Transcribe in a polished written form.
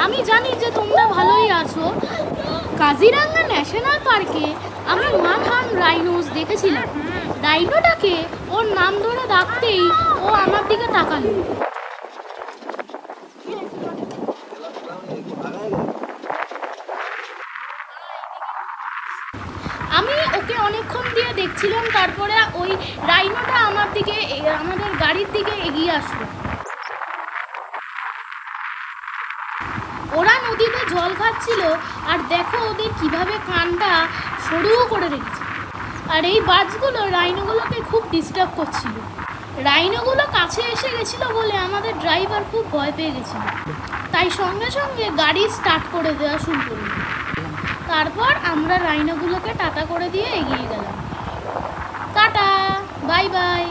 আমি জানি যে তোমরা ভালোই আছো। কাজিরাঙ্গা ন্যাশনাল পার্কে আমি মানহান রাইনোস দেখেছিলাম। রাইনোটাকে ওর নাম ধরে ডাকতেই ও আমার দিকে তাকালো। আমি ওকে অনেকক্ষণ দিয়ে দেখছিলাম, তারপরে ওই রাইনোটা আমার দিকে আমাদের গাড়ির দিকে এগিয়ে আসলো। ওরা নদীতে জল খাচ্ছিল, আর দেখো ওদের কিভাবে কানটা সরু করে রেখেছে। আর এই বাজগুলো রাইনোগুলোকে খুব ডিস্টার্ব করছিল। রাইনোগুলো কাছে এসে গেছিলো বলে আমাদের ড্রাইভার খুব ভয় পেয়ে গেছিল, তাই সঙ্গে সঙ্গে গাড়ি স্টার্ট করে দেওয়া শুরু করল। তারপর আমরা রাইনোগুলোকে টাটা করে দিয়ে এগিয়ে গেলাম। Tata, bye bye.